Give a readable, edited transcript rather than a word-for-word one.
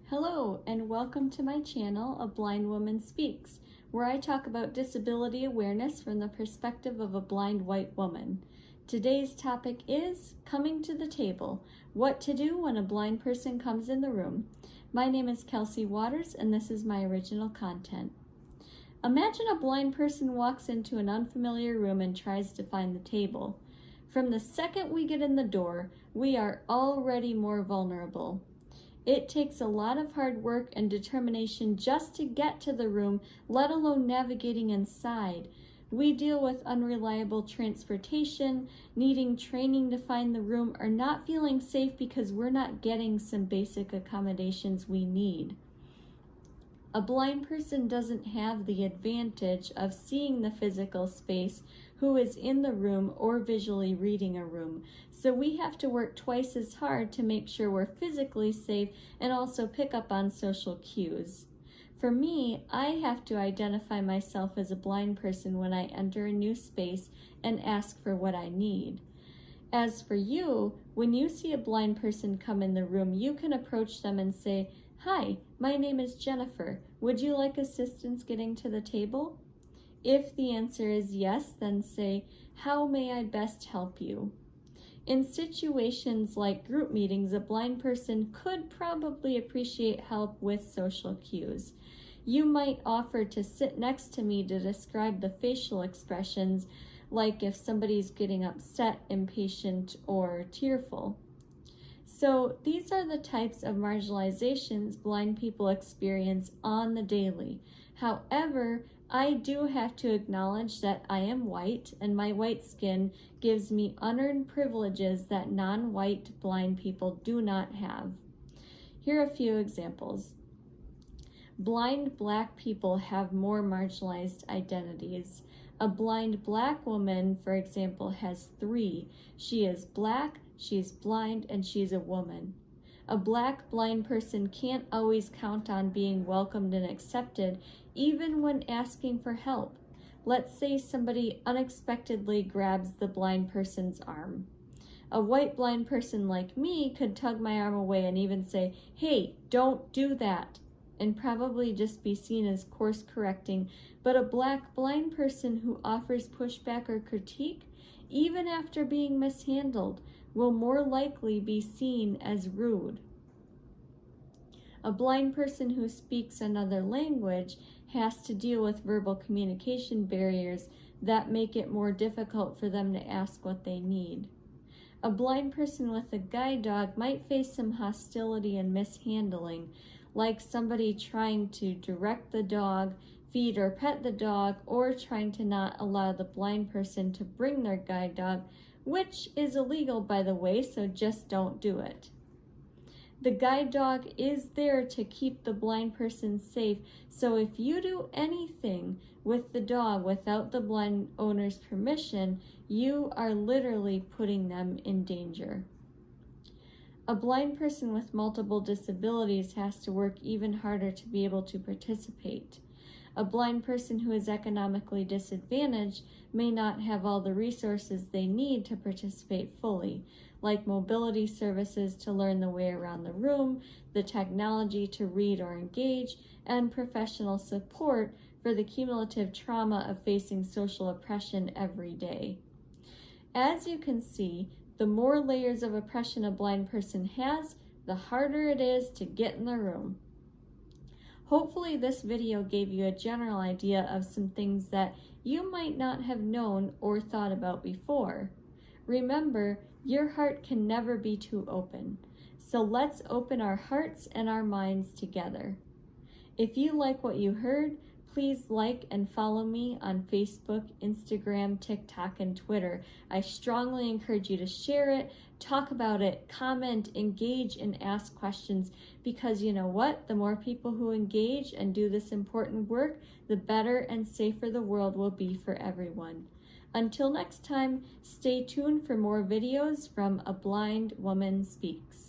Hello, and welcome to my channel, A Blind Woman Speaks, where I talk about disability awareness from the perspective of a blind white woman. Today's topic is coming to the table, what to do when a blind person comes in the room. My name is Kelsey Waters, and this is my original content. Imagine a blind person walks into an unfamiliar room and tries to find the table. From the second we get in the door, we are already more vulnerable. It takes a lot of hard work and determination just to get to the room, let alone navigating inside. We deal with unreliable transportation, needing training to find the room, or not feeling safe because we're not getting some basic accommodations we need. A blind person doesn't have the advantage of seeing the physical space, who is in the room, or visually reading a room. So we have to work twice as hard to make sure we're physically safe and also pick up on social cues. For me, I have to identify myself as a blind person when I enter a new space and ask for what I need. As for you, when you see a blind person come in the room, you can approach them and say, "Hi, my name is Jennifer. Would you like assistance getting to the table?" If the answer is yes, then say, "How may I best help you?" In situations like group meetings, a blind person could probably appreciate help with social cues. You might offer to sit next to me to describe the facial expressions, like if somebody's getting upset, impatient, or tearful. So these are the types of marginalizations blind people experience on the daily. However, I do have to acknowledge that I am white, and my white skin gives me unearned privileges that non-white blind people do not have. Here are a few examples. Blind black people have more marginalized identities. A blind black woman, for example, has three. She is black, she's blind, and she's a woman. A black blind person can't always count on being welcomed and accepted, even when asking for help. Let's say somebody unexpectedly grabs the blind person's arm. A white blind person like me could tug my arm away and even say, "Hey, don't do that," and probably just be seen as course correcting. But a black blind person who offers pushback or critique, even after being mishandled, will more likely be seen as rude. A blind person who speaks another language has to deal with verbal communication barriers that make it more difficult for them to ask what they need. A blind person with a guide dog might face some hostility and mishandling, like somebody trying to direct the dog, feed or pet the dog, or trying to not allow the blind person to bring their guide dog, which is illegal, by the way, so just don't do it. The guide dog is there to keep the blind person safe, so if you do anything with the dog without the blind owner's permission, you are literally putting them in danger. A blind person with multiple disabilities has to work even harder to be able to participate. A blind person who is economically disadvantaged may not have all the resources they need to participate fully, like mobility services to learn the way around the room, the technology to read or engage, and professional support for the cumulative trauma of facing social oppression every day. As you can see, the more layers of oppression a blind person has, the harder it is to get in the room. Hopefully this video gave you a general idea of some things that you might not have known or thought about before. Remember, your heart can never be too open. So let's open our hearts and our minds together. If you like what you heard, please like and follow me on Facebook, Instagram, TikTok, and Twitter. I strongly encourage you to share it, talk about it, comment, engage, and ask questions, because you know what? The more people who engage and do this important work, the better and safer the world will be for everyone. Until next time, stay tuned for more videos from A Blind Woman Speaks.